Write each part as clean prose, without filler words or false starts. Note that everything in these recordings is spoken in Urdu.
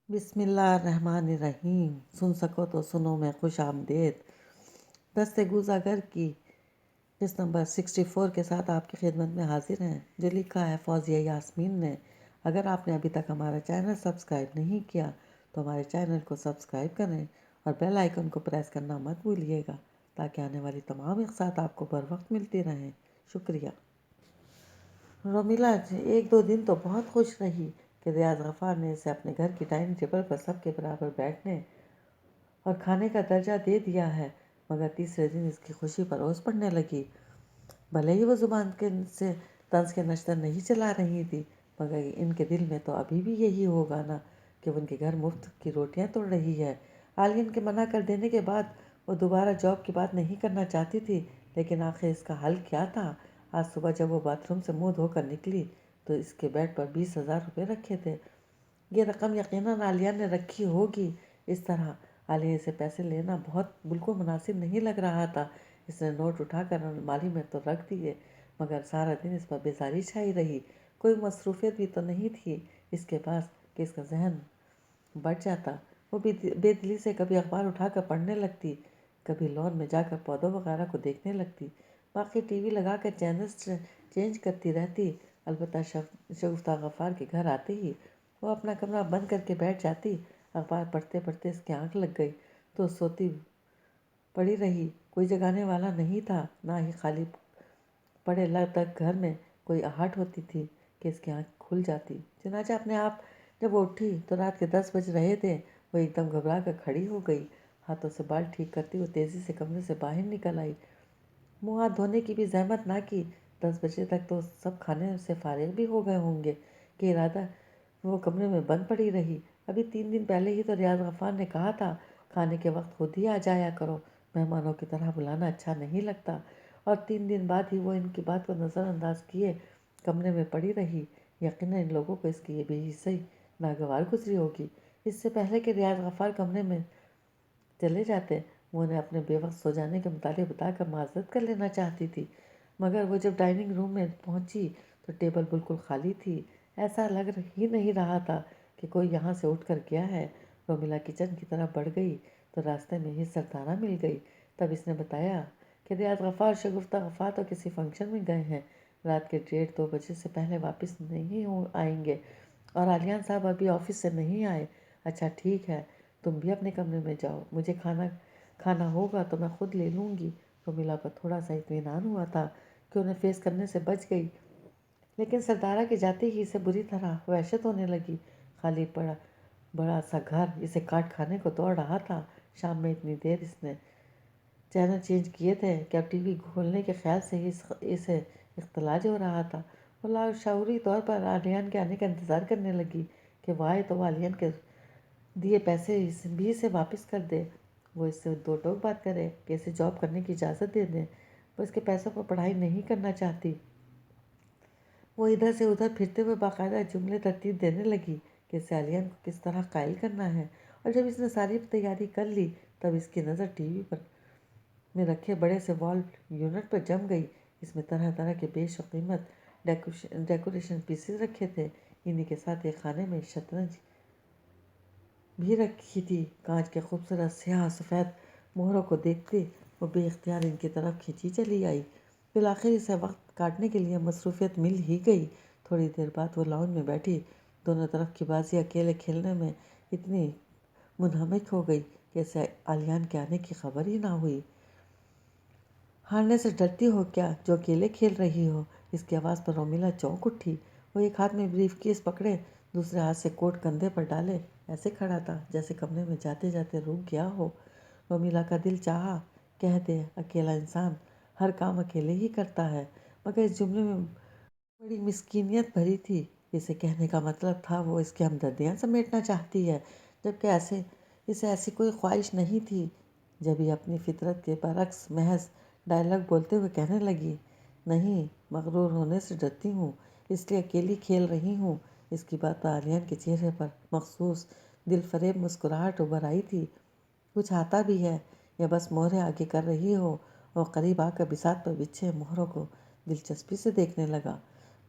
بسم اللہ الرحمن الرحیم۔ سن سکو تو سنو میں خوش آمدید۔ دست گوزاگر کی قسط نمبر 64 کے ساتھ آپ کی خدمت میں حاضر ہیں، جو لکھا ہے فوزیہ یاسمین نے۔ اگر آپ نے ابھی تک ہمارا چینل سبسکرائب نہیں کیا تو ہمارے چینل کو سبسکرائب کریں اور بیل آئیکن کو پریس کرنا مت بھولیے گا تاکہ آنے والی تمام اقساط آپ کو بر وقت ملتی رہیں۔ شکریہ۔ رومیلا ایک دو دن تو بہت خوش رہی کہ ریاض غفار نے اسے اپنے گھر کی ڈائننگ ٹیبل پر سب کے برابر بیٹھنے اور کھانے کا درجہ دے دیا ہے، مگر تیسرے دن اس کی خوشی پر اوس پڑنے لگی۔ بھلے ہی وہ زبان سے طنز کے نشتر نہیں چلا رہی تھی، مگر ان کے دل میں تو ابھی بھی یہی ہوگا نا کہ ان کے گھر مفت کی روٹیاں توڑ رہی ہے۔ عالین کے منع کر دینے کے بعد وہ دوبارہ جاب کی بات نہیں کرنا چاہتی تھی، لیکن آخر اس کا حل کیا تھا؟ آج صبح جب وہ باتھ روم سے منہ دھو کر نکلی تو اس کے بیڈ پر 20,000 روپے رکھے تھے۔ یہ رقم یقیناً عالیہ نے رکھی ہوگی۔ اس طرح عالیہ سے پیسے لینا بالکل مناسب نہیں لگ رہا تھا۔ اس نے نوٹ اٹھا کر الماری میں تو رکھ دیے، مگر سارا دن اس پر بیزاری چھائی رہی۔ کوئی مصروفیت بھی تو نہیں تھی اس کے پاس کہ اس کا ذہن بڑھ جاتا۔ وہ بے دلی سے کبھی اخبار اٹھا کر پڑھنے لگتی، کبھی لان میں جا کر پودوں وغیرہ کو دیکھنے لگتی، باقی ٹی وی لگا کر چینلز چینج کرتی رہتی۔ البتہ شگفتہ غفار کے گھر آتے ہی وہ اپنا کمرہ بند کر کے بیٹھ جاتی۔ اخبار پڑھتے پڑھتے اس کی آنکھ لگ گئی تو سوتی پڑی رہی۔ کوئی جگانے والا نہیں تھا، نہ ہی خالی پڑے تک گھر میں کوئی آہٹ ہوتی تھی کہ اس کی آنکھ کھل جاتی۔ چنانچہ اپنے آپ جب وہ اٹھی تو رات کے 10 بج رہے تھے۔ وہ ایک دم گھبرا کر کھڑی ہو گئی، ہاتھوں سے بال ٹھیک کرتی وہ تیزی سے کمرے سے باہر نکل آئی۔ منہ ہاتھ دھونے کی بھی زحمت نہ کی۔ 10 بجے تک تو سب کھانے سے فارغ بھی ہو گئے ہوں گے کہ ارادہ وہ کمرے میں بند پڑی رہی۔ ابھی 3 دن پہلے ہی تو ریاض غفار نے کہا تھا کھانے کے وقت خود ہی آ جایا کرو، مہمانوں کی طرح بلانا اچھا نہیں لگتا، اور 3 دن بعد ہی وہ ان کی بات کو نظر انداز کیے کمرے میں پڑی رہی۔ یقیناً ان لوگوں کو اس کی یہ بے حسی ناگوار گزری ہوگی۔ اس سے پہلے کہ ریاض غفار کمرے میں چلے جاتے وہ انہیں اپنے بے وقت سو جانے کے متعلق بتا کر معذرت کر لینا چاہتی تھی، مگر وہ جب ڈائننگ روم میں پہنچی تو ٹیبل بالکل خالی تھی۔ ایسا لگ ہی نہیں رہا تھا کہ کوئی یہاں سے اٹھ کر گیا ہے۔ رومیلا کچن کی طرف بڑھ گئی تو راستے میں ہی سردارہ مل گئی۔ تب اس نے بتایا کہ ریاض غفار شگفتہ غفار تو کسی فنکشن میں گئے ہیں، رات کے 1:30-2 بجے سے پہلے واپس نہیں آئیں گے، اور عالیان صاحب ابھی آفس سے نہیں آئے۔ اچھا ٹھیک ہے، تم بھی اپنے کمرے میں جاؤ، مجھے کھانا ہوگا تو میں خود لے لوں گی۔ رومیلا کو تھوڑا سا اطمینان ہوا تھا کہ انہیں فیس کرنے سے بچ گئی، لیکن سردارہ کے جاتے ہی اسے بری طرح وحشت ہونے لگی۔ خالی پڑا بڑا سا گھر اسے کاٹ کھانے کو دوڑ رہا تھا۔ شام میں اتنی دیر اس نے چینل چینج کیے تھے کہ اب ٹی وی کھولنے کے خیال سے ہی اسے اختلاج ہو رہا تھا۔ وہ لاشعوری طور پر عالیان کے آنے کا انتظار کرنے لگی کہ وہ آئے تو وہ عالیان کے دیے پیسے بھی اسے واپس کر دے، وہ اس سے دو ٹوک بات کرے کہ اسے جاب کرنے کی اجازت دے دیں۔ وہ اس کے پیسوں پر پڑھائی نہیں کرنا چاہتی۔ وہ ادھر سے ادھر پھرتے ہوئے باقاعدہ جملے ترتیب دینے لگی کہ اسے عالیان کو کس طرح قائل کرنا ہے، اور جب اس نے ساری تیاری کر لی تب اس کی نظر ٹی وی میں رکھے بڑے سے وال یونٹ پر جم گئی۔ اس میں طرح طرح کے بیش و قیمت ڈیکوریشن پیسز رکھے تھے، انہی کے ساتھ ایک خانے میں شطرنج بھی رکھی تھی۔ کانچ کے خوبصورت سیاہ سفید مہروں کو دیکھتے وہ بے اختیار ان کی طرف کھینچی چلی آئی۔ بالآخر اسے وقت کاٹنے کے لیے مصروفیت مل ہی گئی۔ تھوڑی دیر بعد وہ لاؤنج میں بیٹھی دونوں طرف کی بازی اکیلے کھیلنے میں اتنی منہمک ہو گئی کہ اسے عالیان کے آنے کی خبر ہی نہ ہوئی۔ ہارنے سے ڈرتی ہو کیا جو اکیلے کھیل رہی ہو؟ اس کی آواز پر رومیلا چونک اٹھی۔ وہ ایک ہاتھ میں بریف کیس پکڑے دوسرے ہاتھ سے کوٹ کندھے پر ڈالے ایسے کھڑا تھا جیسے کمرے میں جاتے جاتے رک گیا ہو۔ رومیلا کا دل چاہا کہہ دے اکیلا انسان ہر کام اکیلے ہی کرتا ہے، مگر اس جملے میں بڑی مسکینیت بھری تھی۔ اسے کہنے کا مطلب تھا وہ اس کی ہمدردیاں سمیٹنا چاہتی ہے، جبکہ اسے ایسی کوئی خواہش نہیں تھی۔ جبھی اپنی فطرت کے برعکس محض ڈائلاگ بولتے ہوئے کہنے لگی، نہیں، مغرور ہونے سے ڈرتی ہوں، اس لیے اکیلی کھیل رہی ہوں۔ اس کی بات پر عالیان کے چہرے پر مخصوص دل فریب مسکراہٹ ابھر آئی تھی۔ کچھ آتا بھی ہے یا بس مہرے آگے کر رہی ہو؟ وہ قریب آ کر بساط پر بچھے مہروں کو دلچسپی سے دیکھنے لگا۔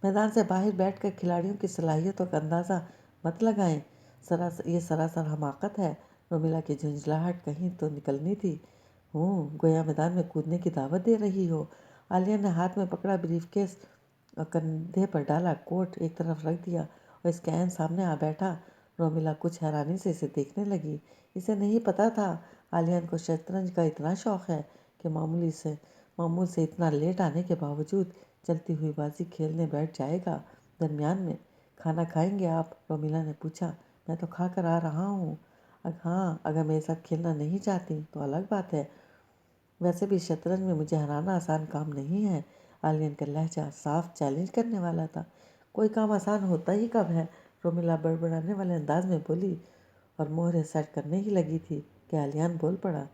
میدان سے باہر بیٹھ کر کھلاڑیوں کی صلاحیتوں کا اندازہ مت لگائیں، یہ سراسر حماقت ہے۔ رومیلا کی جھنجھلاہٹ کہیں تو نکلنی تھی۔ گویا میدان میں کودنے کی دعوت دے رہی ہو۔ عالیہ نے ہاتھ میں پکڑا بریف کیس اور کندھے پر ڈالا، کوٹ ایک طرف رکھ دیا اور اس کے عین سامنے آ بیٹھا۔ رومیلا کچھ حیرانی سے اسے دیکھنے لگی۔ اسے نہیں پتا تھا عالیہ کو شطرنج کا اتنا شوق ہے کہ معمول سے اتنا لیٹ آنے کے باوجود چلتی ہوئی بازی کھیلنے بیٹھ جائے گا۔ درمیان میں کھانا کھائیں گے آپ؟ رومیلا نے پوچھا۔ میں تو کھا کر آ رہا ہوں۔ ہاں، اگر میرے ساتھ کھیلنا نہیں چاہتی تو الگ بات ہے۔ ویسے بھی شطرنج میں مجھے ہرانا آسان کام نہیں ہے۔ عالیہ کا لہجہ صاف چیلنج کرنے والا تھا۔ کوئی کام آسان ہوتا ہی کب ہے؟ رومیلا بڑبڑانے والے انداز میں بولی اور مہرے سیٹ کرنے ہی لگی تھی کہ عالیان بول پڑا۔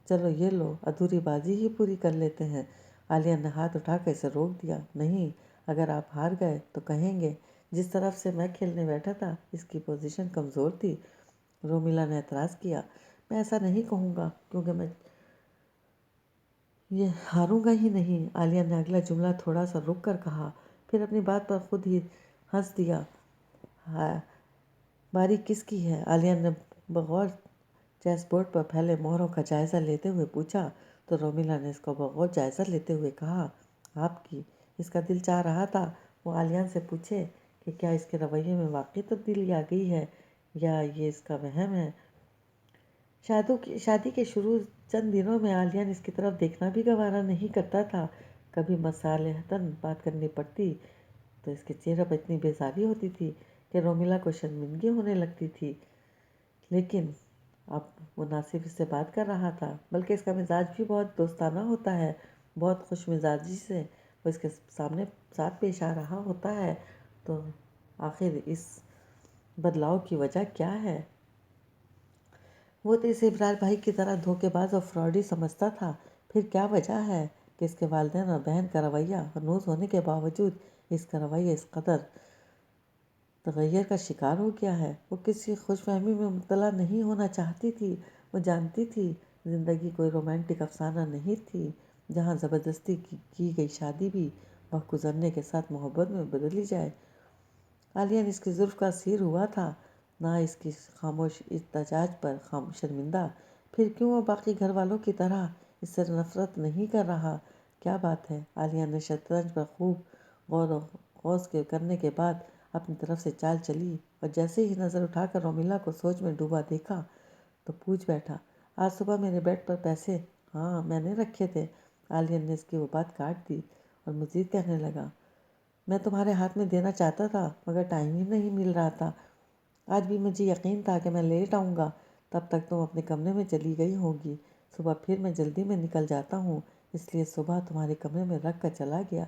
چلو یہ لو، ادھوری بازی ہی پوری کر لیتے ہیں۔ عالیہ نے ہاتھ اٹھا کر اسے روک دیا۔ نہیں، اگر آپ ہار گئے تو کہیں گے جس طرف سے میں کھیلنے بیٹھا تھا اس کی پوزیشن کمزور تھی۔ رومیلا نے اعتراض کیا۔ میں ایسا نہیں کہوں گا کیونکہ میں یہ ہاروں گا ہی نہیں۔ عالیہ نے اگلا جملہ تھوڑا سا رک کر کہا، پھر اپنی بات پر خود ہی ہنس دیا۔ باری کس کی ہے؟ عالیہ نے بغور چیس بورڈ پر پھیلے مہروں کا جائزہ لیتے ہوئے پوچھا تو رومیلا نے اس کو بغور جائزہ لیتے ہوئے کہا، آپ کی۔ اس کا دل چاہ رہا تھا وہ عالیہ سے پوچھے کہ کیا اس کے رویے میں واقعی تبدیلی آ گئی ہے یا یہ اس کا وہم ہے۔ شادی کے شروع چند دنوں میں عالیہ اس کی طرف دیکھنا بھی گوارا نہیں کرتا تھا۔ کبھی مصالحتاً بات کرنی پڑتی تو اس کے چہرے پر اتنی بیزاری ہوتی تھی کہ رومیلا کو شرمندگی ہونے لگتی تھی۔ لیکن اب وہ نہ صرف اس سے بات کر رہا تھا بلکہ اس کا مزاج بھی بہت دوستانہ ہوتا ہے۔ بہت خوش مزاجی سے وہ اس کے ساتھ پیش آ رہا ہوتا ہے۔ تو آخر اس بدلاؤ کی وجہ کیا ہے؟ وہ تو اسے ابرار بھائی کی طرح دھوکے باز اور فراڈی سمجھتا تھا۔ پھر کیا وجہ ہے کہ اس کے والدین اور بہن کا رویہ ہنوز ہونے کے باوجود اس کا رویہ اس قدر تغیر کا شکار ہو گیا ہے؟ وہ کسی خوش فہمی میں مبتلا نہیں ہونا چاہتی تھی۔ وہ جانتی تھی زندگی کوئی رومانٹک افسانہ نہیں تھی جہاں زبردستی کی گئی شادی بھی وقت گزرنے کے ساتھ محبت میں بدلی جائے۔ عالیہ اس کی زلف کا اسیر ہوا تھا، نہ اس کی خاموش احتجاج پر شرمندہ۔ پھر کیوں وہ باقی گھر والوں کی طرح اس سے نفرت نہیں کر رہا؟ کیا بات ہے؟ عالیہ نے شطرنج پر خوب غور و خوض کرنے کے بعد اپنی طرف سے چال چلی اور جیسے ہی نظر اٹھا کر رومیلا کو سوچ میں ڈوبا دیکھا تو پوچھ بیٹھا، آج صبح میرے بیڈ پر پیسے؟ ہاں، میں نے رکھے تھے۔ عالیہ نے اس کی وہ بات کاٹ دی اور مزید کہنے لگا، میں تمہارے ہاتھ میں دینا چاہتا تھا مگر ٹائم ہی نہیں مل رہا تھا۔ آج بھی مجھے یقین تھا کہ میں لیٹ آؤں گا، تب تک تم اپنے کمرے میں چلی گئی ہوگی۔ صبح پھر میں جلدی میں نکل جاتا ہوں، اس لیے صبح تمہارے کمرے میں رکھ کر چلا گیا۔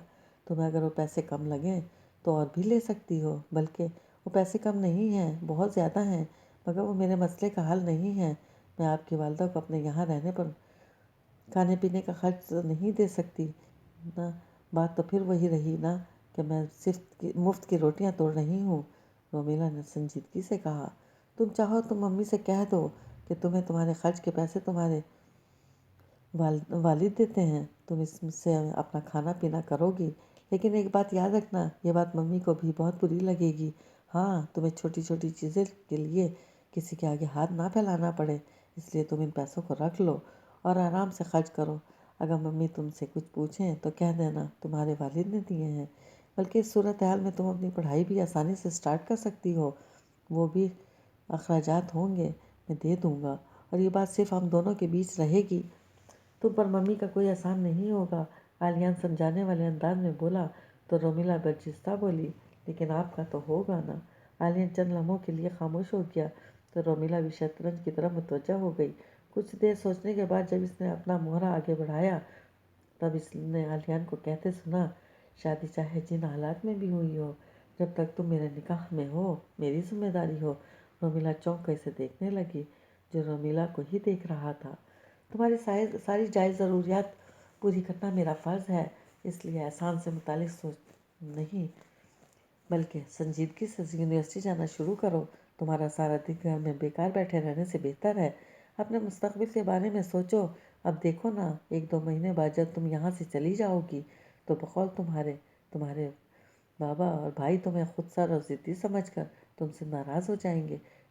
تمہیں اگر وہ پیسے کم لگیں تو اور بھی لے سکتی ہو، بلکہ وہ پیسے کم نہیں ہیں، بہت زیادہ ہیں، مگر وہ میرے مسئلے کا حل نہیں ہے۔ میں آپ کی والدہ کو اپنے یہاں رہنے پر کھانے پینے کا خرچ تو نہیں دے سکتی نا۔ بات تو پھر وہی رہی نا کہ میں صرف مفت کی روٹیاں توڑ رہی ہوں۔ رومیلا نے سنجیدگی سے کہا، تم چاہو تو ممی سے کہہ دو کہ تمہیں تمہارے خرچ کے پیسے تمہارے والد دیتے ہیں، تم اس سے اپنا کھانا پینا کرو گی۔ لیکن ایک بات یاد رکھنا، یہ بات ممی کو بھی بہت بری لگے گی۔ ہاں، تمہیں چھوٹی چھوٹی چیزیں کے لیے کسی کے آگے ہاتھ نہ پھیلانا پڑے، اس لیے تم ان پیسوں کو رکھ لو اور آرام سے خرچ کرو۔ اگر ممی تم سے کچھ پوچھیں تو کہہ دینا تمہارے والد نے دیے ہیں، بلکہ اس صورتحال میں تم اپنی پڑھائی بھی آسانی سے سٹارٹ کر سکتی ہو۔ وہ بھی اخراجات ہوں گے میں دے دوں گا، اور یہ بات صرف ہم دونوں کے بیچ رہے گی۔ تم پر ممی کا کوئی احسان نہیں ہوگا، عالیہ سمجھانے والے انداز میں بولا تو رومیلا برجستہ بولی، لیکن آپ کا تو ہوگا نا۔ عالیہ چند لمحوں کے لیے خاموش ہو گیا تو رومیلا بھی شطرنج کی طرف متوجہ ہو گئی۔ کچھ دیر سوچنے کے بعد جب اس نے اپنا مہرہ آگے بڑھایا تب اس نے عالیہ کو کہتے سنا، شادی چاہے جن حالات میں بھی ہوئی ہو، جب تک تم میرے نکاح میں ہو میری ذمہ داری ہو۔ رومیلا چونک کر اسے دیکھنے لگی جو رومیلا کو ہی دیکھ رہا تھا۔ تمہاری ساری جائز ضروریات پوری کرنا میرا فرض ہے، اس لیے احسان سے متعلق سوچ نہیں بلکہ سنجیدگی سے یونیورسٹی جانا شروع کرو۔ تمہارا سارا دن گھر میں بیکار بیٹھے رہنے سے بہتر ہے۔ اپنے مستقبل کے بارے میں سوچو۔ اب دیکھو نا، 1-2 مہینے بعد جب تم یہاں سے چلی جاؤ گی تو بقول تمہارے بابا اور بھائی تمہیں خود سر اور ضدی سمجھ کر تم سے ناراض ہو جائیں گے۔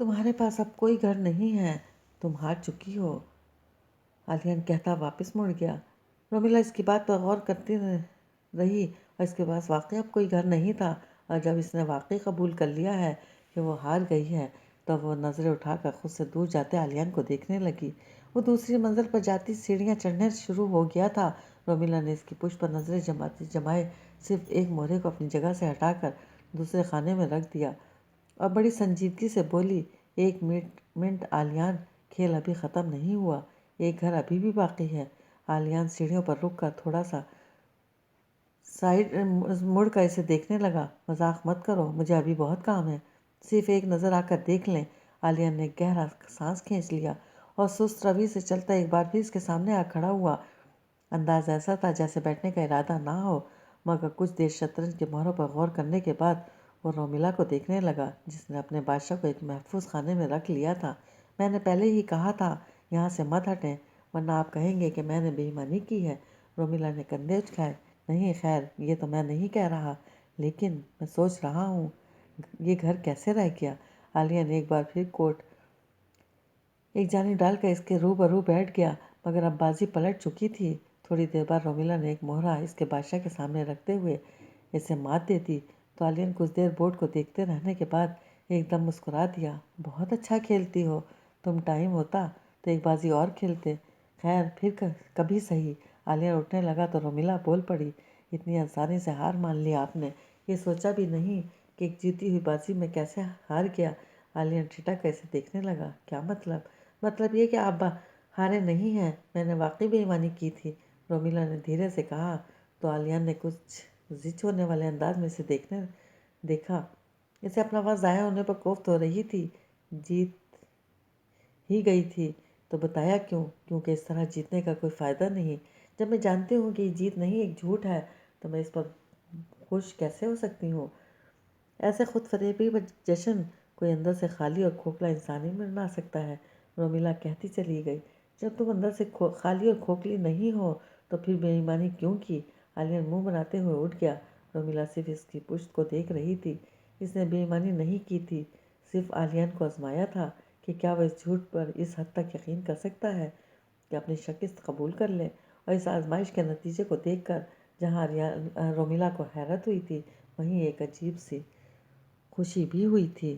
تمہارے پاس اب کوئی گھر نہیں ہے، تم ہار چکی ہو، عالیان کہتا واپس مڑ گیا۔ رومیلا اس کی بات پر غور کرتی رہی اور اس کے پاس واقعی اب کوئی گھر نہیں تھا، اور جب اس نے واقعی قبول کر لیا ہے کہ وہ ہار گئی ہے تو وہ نظریں اٹھا کر خود سے دور جاتے عالیان کو دیکھنے لگی۔ وہ دوسری منزل پر جاتی سیڑھیاں چڑھنے شروع ہو گیا تھا۔ رومیلا نے اس کی پشت پر نظریں جمائے صرف ایک مورے کو اپنی جگہ سے ہٹا کر دوسرے خانے میں رکھ دیا اور بڑی سنجیدگی سے بولی، ایک منٹ عالیان، کھیل ابھی ختم نہیں ہوا، ایک گھر ابھی بھی باقی ہے۔ عالیان سیڑھیوں پر رک کر تھوڑا سا سائڈ مڑ کر اسے دیکھنے لگا۔ مذاق مت کرو، مجھے ابھی بہت کام ہے، صرف ایک نظر آ کر دیکھ لیں۔ عالیان نے گہرا سانس کھینچ لیا اور سست روی سے چلتا ایک بار پھر اس کے سامنے آ کھڑا ہوا۔ انداز ایسا تھا جیسے بیٹھنے کا ارادہ نہ ہو، مگر کچھ دیر شطرنج کے مہروں پر غور کرنے کے بعد وہ رومیلا کو دیکھنے لگا جس نے اپنے بادشاہ کو ایک محفوظ خانے میں رکھ لیا تھا۔ میں نے پہلے ہی کہا تھا یہاں سے مت ہٹیں ورنہ آپ کہیں گے کہ میں نے بے ایمانی کی ہے۔ رومیلا نے کندھے اچکائے۔ نہیں خیر، یہ تو میں نہیں کہہ رہا، لیکن میں سوچ رہا ہوں یہ گھر کیسے رہ گیا۔ عالیہ نے ایک بار پھر کوٹ ایک جانب ڈال کر اس کے روبرو بیٹھ گیا، مگر اب بازی پلٹ چکی تھی۔ تھوڑی دیر بعد رومیلا نے ایک مہرہ اس کے بادشاہ کے سامنے رکھتے ہوئے اسے مات دے دی تو عالیہ کچھ دیر بورڈ کو دیکھتے رہنے کے بعد ایک دم مسکرا دیا۔ بہت اچھا کھیلتی ہو، تم ٹائم ہوتا تو ایک بازی اور کھیلتے، خیر پھر کبھی صحیح۔ عالیہ اٹھنے لگا تو رومیلا بول پڑی، اتنی آسانی سے ہار مان لی آپ نے، یہ سوچا بھی نہیں کہ ایک جیتی ہوئی بازی میں کیسے ہار گیا۔ عالیہ ٹھٹک کر اسے دیکھنے لگا، کیا مطلب؟ مطلب یہ کہ آپ ہارے نہیں ہیں، میں نے واقعی بے ایمانی کی تھی، رومیلا نے دھیرے سے کہا تو عالیہ نے کچھ زچ ہونے والے انداز میں اسے دیکھا۔ اسے اپنا وقت ضائع ہونے پر کوفت ہو رہی تھی۔ جیت ہی گئی تھی تو بتایا کیوں؟ کیونکہ اس طرح جیتنے کا کوئی فائدہ نہیں۔ جب میں جانتی ہوں کہ یہ جیت نہیں ایک جھوٹ ہے تو میں اس پر خوش کیسے ہو سکتی ہوں؟ ایسے خود فریبی و جشن کوئی اندر سے خالی اور کھوکھلا انسان ہی منا سکتا ہے، رومیلا کہتی چلی گئی۔ جب تم اندر سے خالی اور کھوکھلی نہیں ہو تو پھر بے ایمانی کیوں کی؟ عالیہ منہ بناتے ہوئے اٹھ گیا۔ رومیلا صرف اس کی پشت کو دیکھ رہی تھی۔ اس نے بے ایمانی نہیں کی تھی، صرف عالیان کو آزمایا تھا کہ کیا وہ اس جھوٹ پر اس حد تک یقین کر سکتا ہے کہ اپنی شکست قبول کر لے۔ اور اس آزمائش کے نتیجے کو دیکھ کر جہاں رومیلا کو حیرت ہوئی تھی وہیں ایک عجیب سی خوشی بھی ہوئی تھی۔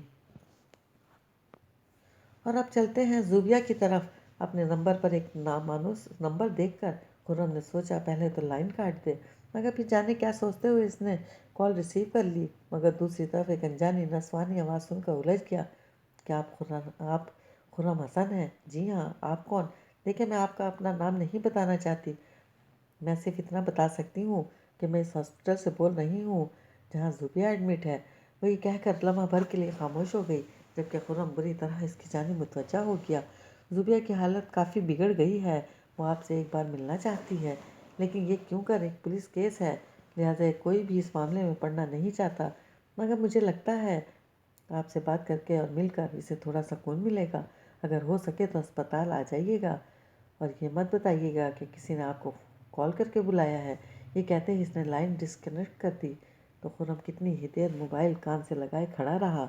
اور اب چلتے ہیں زوبیا کی طرف۔ اپنے نمبر پر ایک نامانوس نمبر دیکھ کر خرم نے سوچا پہلے تو لائن کاٹ دے، مگر پھر جانے کیا سوچتے ہوئے اس نے کال ریسیو کر لی، مگر دوسری طرف ایک انجانی نسوانی آواز سن کر الجھ گیا۔ کیا آپ خرم حسن ہیں؟ جی ہاں، آپ کون؟ دیکھیں میں آپ کا اپنا نام نہیں بتانا چاہتی، میں صرف اتنا بتا سکتی ہوں کہ میں اس ہاسپٹل سے بول رہی ہوں جہاں زوبیا ایڈمٹ ہے۔ وہ یہ کہہ کر لمحہ بھر کے لیے خاموش ہو گئی، جبکہ خرم بری طرح اس کی جانب متوجہ ہو گیا۔ زوبیا کی حالت کافی بگڑ گئی ہے، وہ آپ سے ایک بار ملنا چاہتی ہے، لیکن یہ کیوں کر ایک پولیس کیس ہے، لہٰذا کوئی بھی اس معاملے میں پڑنا نہیں چاہتا، مگر مجھے لگتا ہے آپ سے بات کر کے اور مل کر اسے تھوڑا سکون ملے گا۔ اگر ہو سکے تو اسپتال آ جائیے گا اور یہ مت بتائیے گا کہ کسی نے آپ کو کال کر کے بلایا ہے۔ یہ کہتے ہی اس نے لائن ڈسکنیکٹ کر دی تو خرم کتنی ہی دیر موبائل کان سے لگائے کھڑا رہا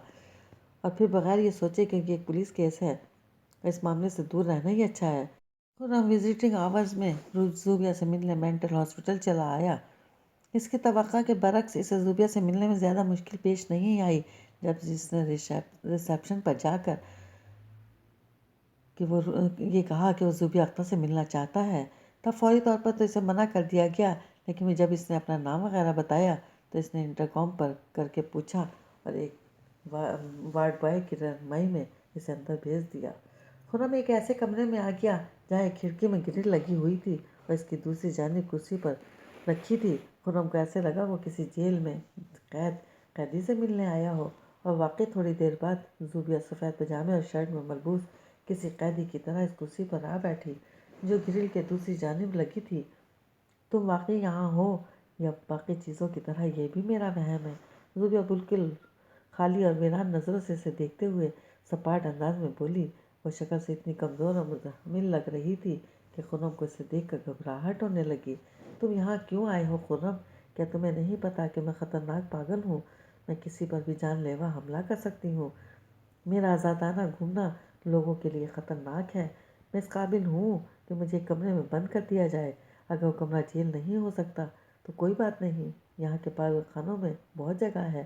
اور پھر بغیر یہ سوچے کہ یہ ایک پولیس کیس ہے اس معاملے سے دور رہنا ہی اچھا ہے۔ خرم وزٹنگ آورز میں زوبیا سے ملنے مینٹل ہاسپٹل چلا آیا۔ اس کی توقع کے برعکس اسے زوبیا سے ملنے میں زیادہ مشکل پیش نہیں آئی۔ جب اس نے ریسیپشن پر جا کر کہ وہ یہ کہا کہ وہ زوبیا اختر سے ملنا چاہتا ہے تب فوری طور پر تو اسے منع کر دیا گیا، لیکن جب اس نے اپنا نام وغیرہ بتایا تو اس نے انٹرکام پر کر کے پوچھا اور ایک وارڈ بوائے کی رہنمائی میں اسے اندر بھیج دیا۔ خرم ایک ایسے کمرے میں آ گیا جہاں ایک کھڑکی میں گرل لگی ہوئی تھی اور اس کی دوسری جانب کرسی پر رکھی تھی۔ خرم کو ایسے لگا وہ کسی جیل میں قیدی سے ملنے آیا ہو، اور واقعی تھوڑی دیر بعد زوبیا سفید پاجامے اور شرٹ میں ملبوس کسی قیدی کی طرح اس کرسی پر آ بیٹھی جو گرل کے دوسری جانب لگی تھی۔ تم واقعی یہاں ہو یا باقی چیزوں کی طرح یہ بھی میرا وہم ہے؟ زوبیا بالکل خالی اور ویران نظروں سے اسے دیکھتے ہوئے سپاٹ انداز میں بولی۔ وہ شکل سے اتنی کمزور اور مزمل لگ رہی تھی کہ خرم کو اسے دیکھ کر گھبراہٹ ہونے لگی۔ تم یہاں کیوں آئے ہو خرم؟ کیا تمہیں نہیں پتا کہ میں خطرناک پاگل ہوں؟ میں کسی پر بھی جان لیوا حملہ کر سکتی ہوں۔ میرا آزادانہ گھومنا لوگوں کے لیے خطرناک ہے۔ میں اس قابل ہوں کہ مجھے ایک کمرے میں بند کر دیا جائے۔ اگر وہ کمرہ جیل نہیں ہو سکتا تو کوئی بات نہیں، یہاں کے پاگل خانوں میں بہت جگہ ہے،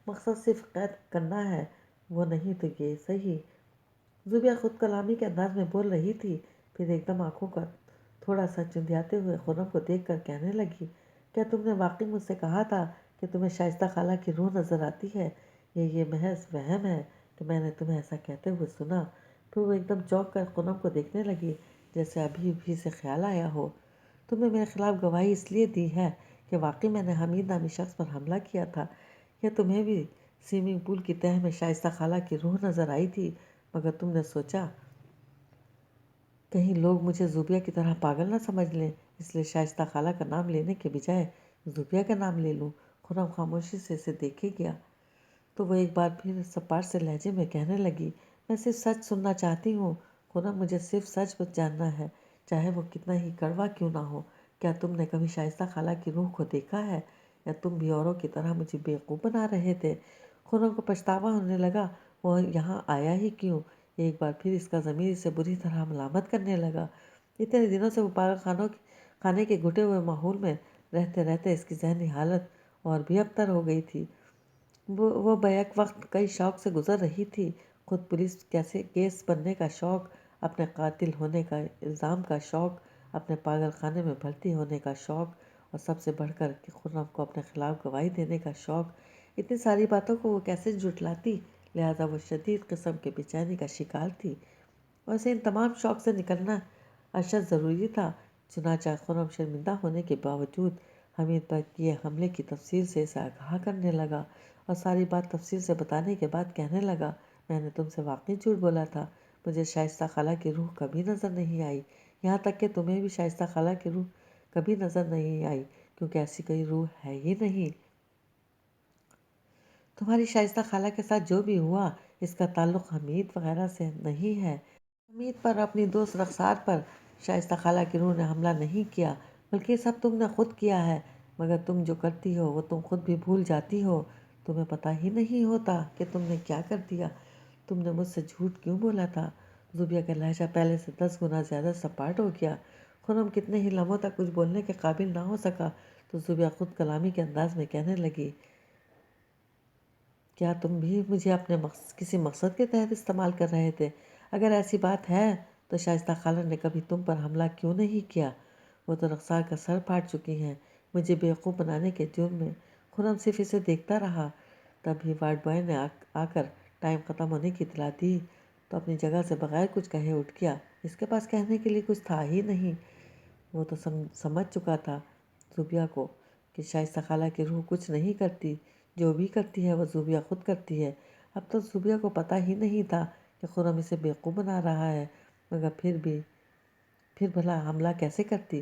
مقصد صرف قید کرنا ہے، وہ نہیں تو یہ صحیح۔ زوبیہ خود کلامی کے انداز میں بول رہی تھی، پھر ایک دم آنکھوں کا تھوڑا سا چندیاتے ہوئے خرم کو دیکھ کر کہنے لگی، کیا تم نے واقعی مجھ سے کہا تھا کہ تمہیں شائستہ خالہ کی روح نظر آتی ہے؟ یہ محض وہم ہے کہ میں نے تمہیں ایسا کہتے ہوئے سنا؟ پھر وہ ایک دم چونک کر خرم کو دیکھنے لگی جیسے ابھی بھی سے خیال آیا ہو۔ تم نے میرے خلاف گواہی اس لیے دی ہے کہ واقعی میں نے حمید نامی شخص پر حملہ کیا تھا، یا تمہیں بھی سوئمنگ پول کی تہہ میں شائستہ خالہ کی روح نظر آئی تھی، مگر تم نے سوچا کہیں لوگ مجھے زوبیہ کی طرح پاگل نہ سمجھ لیں، اس لیے شائستہ خالہ کا نام لینے کے بجائے زوبیہ کا نام لے لوں۔ خرم خاموشی سے اسے دیکھے گیا تو وہ ایک بار پھر سپاٹ سے لہجے میں کہنے لگی، میں صرف سچ سننا چاہتی ہوں خرم، مجھے صرف سچ بس جاننا ہے، چاہے وہ کتنا ہی کڑوا کیوں نہ ہو۔ کیا تم نے کبھی شائستہ خالہ کی روح کو دیکھا ہے، یا تم بھی اوروں کی طرح مجھے بیوقوف بنا رہے تھے؟ خرم کو پچھتاوا ہونے لگا، وہ یہاں آیا ہی کیوں؟ ایک بار پھر اس کا ضمیر اسے بری طرح ملامت کرنے لگا۔ اتنے دنوں سے وہ پاگل خانے کے گھٹے ہوئے ماحول میں رہتے رہتے اس کی ذہنی حالت اور بھی ابتر ہو گئی تھی۔ وہ بیک وقت کئی شوق سے گزر رہی تھی، خود پولیس کیس بننے کا شوق، اپنے قاتل ہونے کا الزام کا شوق، اپنے پاگل خانے میں بھرتی ہونے کا شوق، اور سب سے بڑھ کر کہ خرم کو اپنے خلاف گواہی دینے کا شوق۔ اتنی ساری باتوں کو وہ کیسے جھٹلاتی؟ لہٰذا وہ شدید قسم کے بے چینی کا شکار تھی۔ ویسے ان تمام شوق سے نکلنا اشد ضروری تھا۔ چنانچہ خرم شرمندہ ہونے کے باوجود حمید پر کیے حملے کی تفصیل سے اسے آگاہ کرنے لگا، اور ساری بات تفصیل سے بتانے کے بعد کہنے لگا، میں نے تم سے واقعی جھوٹ بولا تھا، مجھے شائستہ خالہ کی روح کبھی نظر نہیں آئی، یہاں تک کہ تمہیں بھی شائستہ خالہ کی روح کبھی نظر نہیں آئی، کیونکہ ایسی کوئی روح ہے ہی نہیں۔ تمہاری شائستہ خالہ کے ساتھ جو بھی ہوا اس کا تعلق حمید وغیرہ سے نہیں ہے۔ حمید پر، اپنی دوست رخسار پر شائستہ خالہ کی روح نے حملہ نہیں کیا، بلکہ یہ سب تم نے خود کیا ہے، مگر تم جو کرتی ہو وہ تم خود بھی بھول جاتی ہو، تمہیں پتہ ہی نہیں ہوتا کہ تم نے کیا کر دیا۔ تم نے مجھ سے جھوٹ کیوں بولا تھا؟ زوبیہ کا لہجہ پہلے سے 10 گنا زیادہ سپاٹ ہو گیا۔ خرم کتنے ہی لمحوں تک کچھ بولنے کے قابل نہ ہو سکا تو زوبیہ خود کلامی کے انداز میں کہنے لگی، کیا تم بھی مجھے اپنے کسی مقصد کے تحت استعمال کر رہے تھے؟ اگر ایسی بات ہے تو شائستہ خالہ نے کبھی تم پر حملہ کیوں نہیں کیا؟ وہ تو رخسار کا سر پھاڑ چکی ہیں مجھے بیوقوف بنانے کے جرم میں۔ خرم صرف اسے دیکھتا رہا۔ تب ہی وارڈ بوائے نے آ کر ٹائم ختم ہونے کی اطلاع دی تو اپنی جگہ سے بغیر کچھ کہے اٹھ گیا۔ اس کے پاس کہنے کے لیے کچھ تھا ہی نہیں۔ وہ تو سمجھ چکا تھا زوبیہ کو کہ شائستہ خالہ کی روح کچھ نہیں کرتی، جو بھی کرتی ہے وہ زوبیہ خود کرتی ہے۔ اب تو زوبیہ کو پتہ ہی نہیں تھا کہ خرم اسے بیوقوف بنا رہا ہے، مگر پھر بھلا حملہ کیسے کرتی؟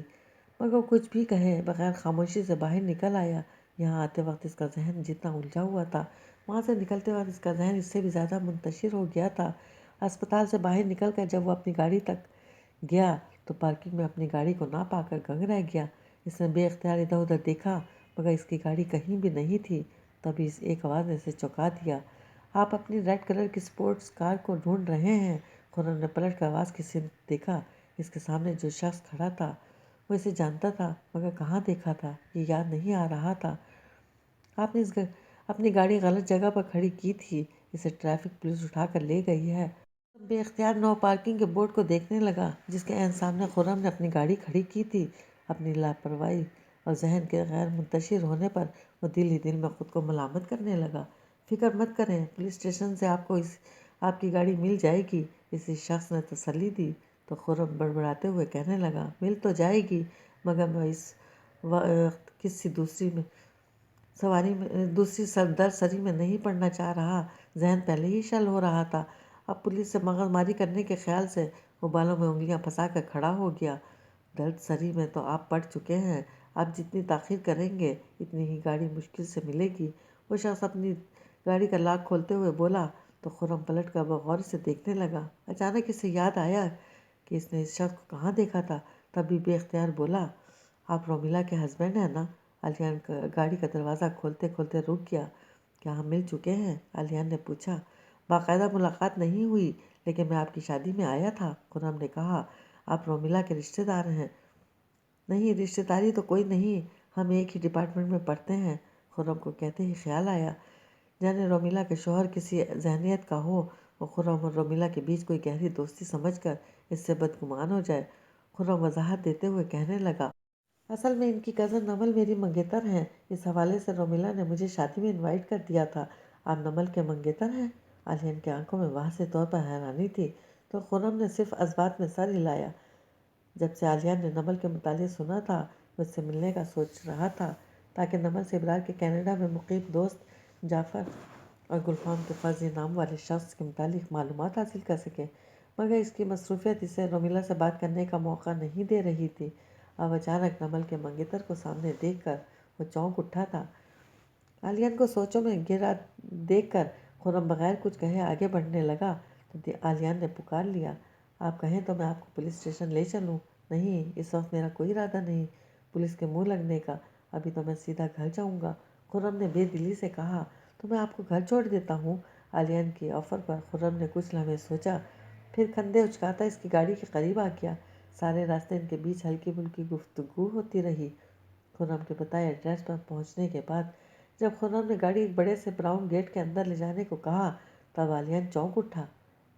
مگر وہ کچھ بھی کہے بغیر خاموشی سے باہر نکل آیا۔ یہاں آتے وقت اس کا ذہن جتنا الجھا ہوا تھا، وہاں سے نکلتے وقت اس کا ذہن اس سے بھی زیادہ منتشر ہو گیا تھا۔ اسپتال سے باہر نکل کر جب وہ اپنی گاڑی تک گیا تو پارکنگ میں اپنی گاڑی کو نہ پا کر دنگ رہ گیا۔ اس نے بے اختیار ادھر ادھر دیکھا مگر اس کی گاڑی کہیں بھی نہیں تھی۔ تبھی ایک آواز نے اسے چونکا دیا، آپ اپنی ریڈ کلر کی اسپورٹس کار کو ڈھونڈ رہے ہیں؟ خرم نے پلٹ کر آواز کی سمت دیکھا۔ اس کے سامنے جو شخص کھڑا تھا وہ اسے جانتا تھا، مگر کہاں دیکھا تھا یہ یاد نہیں آ رہا تھا۔ آپ نے اپنی گاڑی غلط جگہ پر کھڑی کی تھی، اسے ٹریفک پولیس اٹھا کر لے گئی ہے۔ بے اختیار نو پارکنگ کے بورڈ کو دیکھنے لگا جس کے عین سامنے خرم نے اپنی گاڑی کھڑی کی تھی۔ اپنی لاپرواہی اور ذہن کے غیر منتشر ہونے پر وہ دل ہی دل میں خود کو ملامت کرنے لگا۔ فکر مت کریں، پولیس اسٹیشن سے آپ کی گاڑی مل جائے گی، اسی شخص نے تسلی دی تو خرم بڑبڑاتے ہوئے کہنے لگا، مل تو جائے گی، مگر میں اس وقت کسی دوسری سری میں نہیں پڑنا چاہ رہا۔ ذہن پہلے ہی شل ہو رہا تھا، اب پولیس سے مغز ماری کرنے کے خیال سے وہ بالوں میں انگلیاں پھنسا کر کھڑا ہو گیا۔ درد سری میں تو آپ پڑ چکے ہیں، آپ جتنی تاخیر کریں گے اتنی ہی گاڑی مشکل سے ملے گی۔ وہ شخص اپنی گاڑی کا لاک کھولتے ہوئے بولا تو خرم پلٹ کر بغور سے دیکھنے لگا۔ اچانک اسے یاد آیا کہ اس نے اس شخص کو کہاں دیکھا تھا، تب بھی بے اختیار بولا، آپ رومیلا کے ہسبینڈ ہیں نا؟ علیان گاڑی کا دروازہ کھولتے کھولتے رک گیا۔ کیا ہم مل چکے ہیں؟ علیان نے پوچھا۔ باقاعدہ ملاقات نہیں ہوئی، لیکن میں آپ کی شادی میں آیا تھا۔ خرم نے کہا، آپ رومیلا کے رشتہ دار ہیں؟ نہیں، رشتہ داری تو کوئی نہیں، ہم ایک ہی ڈپارٹمنٹ میں پڑھتے ہیں۔ خرم کو کہتے ہی خیال آیا، جانے رومیلا کے شوہر کسی ذہنیت کا ہو اور خرم اور رومیلا کے بیچ کوئی گہری دوستی سمجھ کر اس سے بدگمان ہو جائے۔ خرم وضاحت دیتے ہوئے کہنے لگا، اصل میں ان کی کزن نمل میری منگیتر ہیں، اس حوالے سے رومیلا نے مجھے شادی میں انوائٹ کر دیا تھا۔ آپ نمل کے منگیتر ہیں؟ عالیہ کی آنکھوں میں واضح طور پر حیرانی تھی، تو خرم نے صرف اسبات میں سر ہلایا۔ جب سے عالیہ نے نمل کے متعلق سنا تھا، وہ اس سے ملنے کا سوچ رہا تھا تاکہ نمل سے ابرار کے کینیڈا میں مقیم دوست جعفر اور گلفام کے فرضی نام والے شخص کے متعلق معلومات حاصل کر سکے، مگر اس کی مصروفیت اسے رومیلا سے بات کرنے کا موقع نہیں دے رہی تھی۔ اب اچانک نمل کے منگیتر کو سامنے دیکھ کر وہ چونک اٹھا تھا۔ عالیہ کو سوچوں میں گرا دیکھ کر خرم بغیر کچھ کہے آگے بڑھنے لگا تو عالیہ نے پکار لیا، آپ کہیں تو میں آپ کو پولیس اسٹیشن لے چلوں؟ نہیں، اس وقت میرا کوئی ارادہ نہیں پولیس کے منہ لگنے کا، ابھی تو میں سیدھا گھر جاؤں گا۔ خرم نے بے دلی سے کہا، تو میں آپ کو گھر چھوڑ دیتا ہوں۔ عالیہ کی آفر پر خرم نے کچھ لمحے سوچا، پھر کندھے اچکاتا اس کی گاڑی کے قریب آ گیا۔ سارے راستے ان کے بیچ ہلکی پھلکی گفتگو ہوتی رہی۔ خرم کے بتائے ایڈریس پر پہنچنے کے بعد جب خرم نے گاڑی ایک بڑے سے براؤن گیٹ کے اندر لے جانے کو کہا، تب عالیہ چونک اٹھا،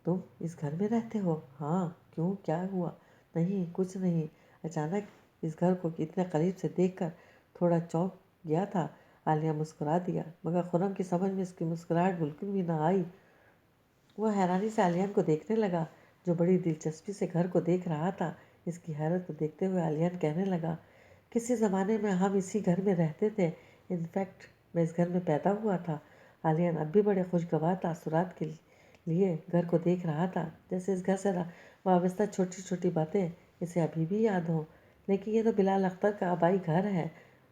تم اس گھر میں رہتے ہو؟ ہاں، کیوں، کیا ہوا؟ نہیں، کچھ نہیں، اچانک اس گھر کو اتنے قریب سے دیکھ کر تھوڑا چونک گیا تھا۔ عالیہ مسکرا دیا، مگر خرم کی سمجھ میں اس کی مسکراہٹ بالکل بھی نہ آئی۔ وہ حیرانی سے عالیہ کو دیکھنے لگا، جو بڑی دلچسپی سے گھر کو دیکھ رہا تھا۔ اس کی حیرت کو دیکھتے ہوئے عالیہ کہنے لگا، کسی زمانے میں ہم اسی گھر میں رہتے تھے، انفیکٹ میں اس گھر میں پیدا ہوا تھا۔ عالیہ اب بھی بڑے خوشگوار تاثرات کے لیے گھر کو دیکھ رہا تھا، جیسے اس گھر سے وابستہ چھوٹی چھوٹی باتیں اسے ابھی بھی یاد ہوں۔ لیکن یہ تو بلال اختر کا آبائی گھر ہے،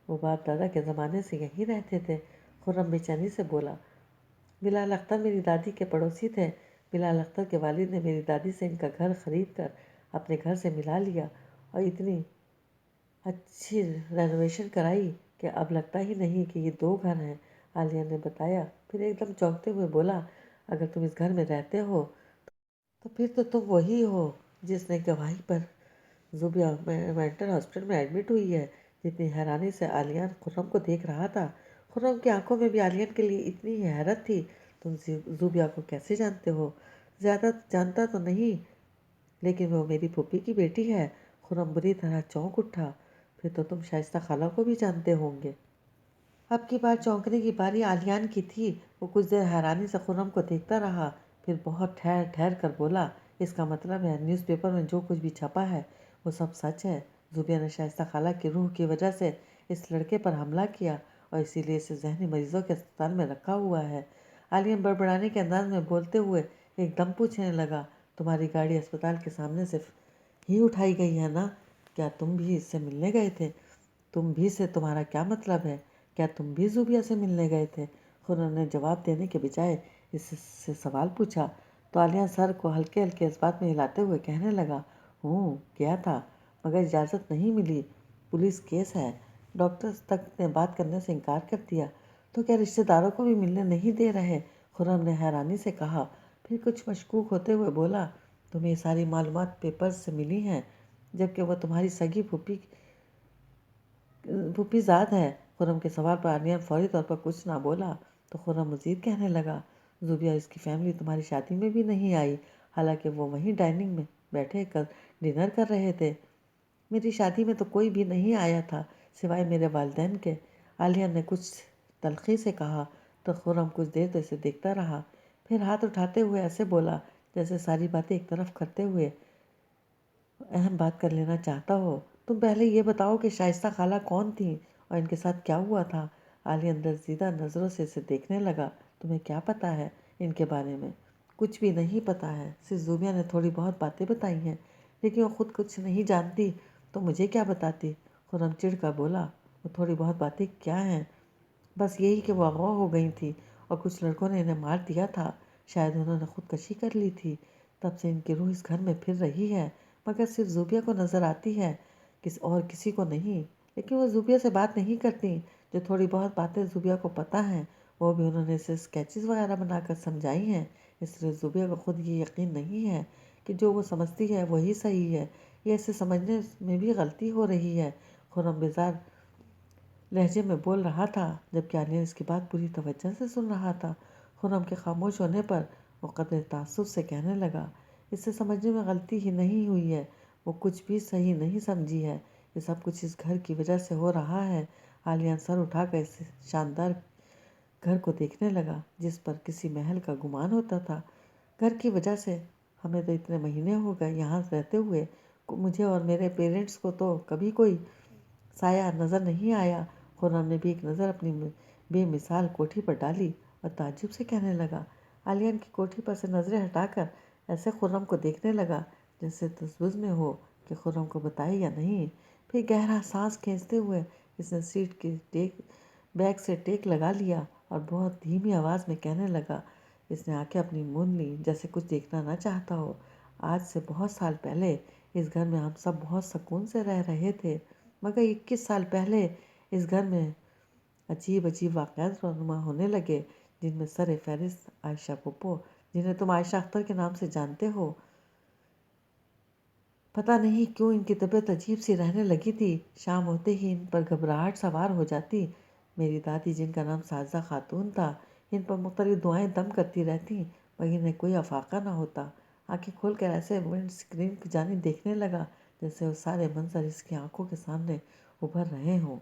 وہ باپ دادا کے زمانے سے یہیں رہتے تھے۔ خرم بے چینی سے بولا، بلال اختر میری دادی کے پڑوسی تھے۔ بلال اختر کے والد نے میری دادی سے ان کا گھر خرید کر اپنے گھر سے ملا لیا اور اتنی اچھی رینوویشن کرائی کہ اب لگتا ہی نہیں کہ یہ دو گھر ہیں۔ عالیہ نے بتایا، پھر ایک دم چونکتے ہوئے بولا، اگر تم اس گھر میں رہتے ہو تو پھر تو تم وہی ہو جس نے گواہی پر زوبیہ مینٹل ہاسپٹل میں ایڈمٹ ہوئی ہے۔ جتنی حیرانی سے عالیہ خرم کو دیکھ رہا تھا، خرم کی آنکھوں میں بھی عالیہ کے لیے اتنی ہی حیرت تھی۔ تم زوبیہ کو کیسے جانتے ہو؟ زیادہ جانتا تو نہیں، لیکن وہ میری پھوپھی کی بیٹی ہے۔ خرم بری طرح چونک اٹھا، پھر تو تم شائستہ خالہ کو بھی جانتے ہوں گے۔ اب کی بار چونکنے کی باری عالیہ کی تھی۔ وہ کچھ دیر حیرانی سے خرم کو دیکھتا رہا، پھر بہت ٹھہر ٹھہر کر بولا، اس کا مطلب ہے نیوز پیپر میں جو کچھ بھی چھپا ہے وہ سب سچ ہے؟ زوبیہ نے شائستہ خالہ کی روح کی وجہ سے اس لڑکے پر حملہ کیا اور اسی لیے اسے ذہنی مریضوں کے اسپتال میں رکھا ہوا ہے۔ عالیہ بڑبڑانے کے انداز میں بولتے ہوئے ایک دم پوچھنے لگا، تمہاری گاڑی اسپتال کے سامنے سے ہی اٹھائی گئی ہے نا؟ کیا تم بھی اس سے ملنے گئے تھے؟ تم بھی سے تمہارا کیا مطلب ہے؟ کیا تم بھی زوبیہ سے ملنے گئے تھے؟ خرم نے جواب دینے کے بجائے اس سے سوال پوچھا، تو عالیہ سر کو ہلکے ہلکے اس بات میں ہلاتے ہوئے کہنے لگا، گیا تھا، مگر اجازت نہیں ملی، پولیس کیس ہے، ڈاکٹرز تک نے بات کرنے سے انکار کر دیا۔ تو کیا رشتہ داروں کو بھی ملنے نہیں دے رہے؟ خرم نے حیرانی سے کہا، پھر کچھ مشکوک ہوتے ہوئے بولا، تمہیں یہ ساری معلومات پیپرز سے ملی ہیں، جبکہ وہ تمہاری سگی پھوپھی زاد ہے۔ خرم کے سوال پر عالیہ فوری طور پر کچھ نہ بولا، تو خرم مزید کہنے لگا، زوبیہ اس کی فیملی تمہاری شادی میں بھی نہیں آئی، حالانکہ وہ وہیں ڈائننگ میں بیٹھے کر ڈنر کر رہے تھے۔ میری شادی میں تو کوئی بھی نہیں آیا تھا سوائے میرے والدین کے، عالیہ نے کچھ تلخی سے کہا، تو خرم کچھ دیر تو اسے دیکھتا رہا، پھر ہاتھ اٹھاتے ہوئے ایسے بولا جیسے ساری باتیں ایک طرف کرتے ہوئے اہم بات کر لینا چاہتا ہو، تم پہلے یہ بتاؤ کہ شائستہ خالہ کون تھیں اور ان کے ساتھ کیا ہوا تھا؟ عالیہ درزیدہ نظروں سے اسے دیکھنے لگا، تمہیں کیا پتہ ہے ان کے بارے میں؟ کچھ بھی نہیں پتہ ہے، صرف زوبیہ نے تھوڑی بہت باتیں بتائی ہیں، لیکن وہ خود کچھ نہیں جانتی تو مجھے کیا بتاتی؟ خرم چڑھ کر بولا، وہ تھوڑی بہت باتیں کیا ہیں؟ بس یہی کہ وہ اغوا ہو گئی تھیں اور کچھ لڑکوں نے انہیں مار دیا تھا، شاید انہوں نے خودکشی کر لی تھی، تب سے ان کی روح اس گھر میں پھر رہی ہے، مگر صرف زوبیہ کو نظر آتی ہے، اور کسی کو نہیں۔ لیکن وہ زوبیہ سے بات نہیں کرتی، جو تھوڑی بہت باتیں زوبیہ کو پتہ ہیں وہ بھی انہوں نے اسے اسکیچز وغیرہ بنا کر سمجھائی ہیں۔ اس لیے زبیہ کو خود یہ یقین نہیں ہے کہ جو وہ سمجھتی ہے وہی صحیح ہے، یہ ایسے سمجھنے میں بھی غلطی ہو رہی ہے۔ خرم بیزار لہجے میں بول رہا تھا، جبکہ عالیہ اس کی بات پوری توجہ سے سن رہا تھا۔ خرم کے خاموش ہونے پر وہ قدر تعصب سے کہنے لگا، اس سے سمجھنے میں غلطی ہی نہیں ہوئی ہے، وہ کچھ بھی صحیح نہیں سمجھی ہے، یہ سب کچھ اس گھر کی وجہ سے ہو رہا ہے۔ عالیہ سر اٹھا کر اس شاندار گھر کو دیکھنے لگا جس پر کسی محل کا گمان ہوتا تھا۔ گھر کی وجہ سے ہمیں تو اتنے مہینے ہو گئے یہاں رہتے ہوئے، مجھے اور میرے پیرنٹس کو تو کبھی کوئی سایہ نظر نہیں آیا۔ خرم نے بھی ایک نظر اپنی بے مثال کوٹھی پر ڈالی اور تعجب سے کہنے لگا۔ عالیہ کی کوٹھی پر سے نظریں ہٹا کر ایسے خرم کو دیکھنے لگا جیسے تذبذب میں ہو کہ خرم کو بتائے یا نہیں۔ پھر گہرا سانس کھینچتے ہوئے اس نے سیٹ کی بیگ سے ٹیک لگا لیا اور بہت دھیمی آواز میں کہنے لگا۔ اس نے آنکھیں اپنی موند لی جیسے کچھ دیکھنا نہ چاہتا ہو۔ آج سے بہت سال پہلے اس گھر میں ہم سب بہت سکون سے رہ رہے تھے، مگر 21 سال پہلے اس گھر میں عجیب عجیب واقعات رونما ہونے لگے، جن میں سر فہرست عائشہ پھپھو، جنہیں تم عائشہ اختر کے نام سے جانتے ہو۔ پتہ نہیں کیوں ان کی طبیعت عجیب سی رہنے لگی تھی، شام ہوتے ہی ان پر گھبراہٹ سوار ہو جاتی۔ میری دادی جن کا نام سعادہ خاتون تھا، ان پر مختلف دعائیں دم کرتی رہتیں، مگر انہیں کوئی افاقہ نہ ہوتا۔ آنکھیں کھول کر ایسے ونڈ اسکرین کی جانب دیکھنے لگا جیسے وہ سارے منظر اس کی آنکھوں کے سامنے ابھر رہے ہوں۔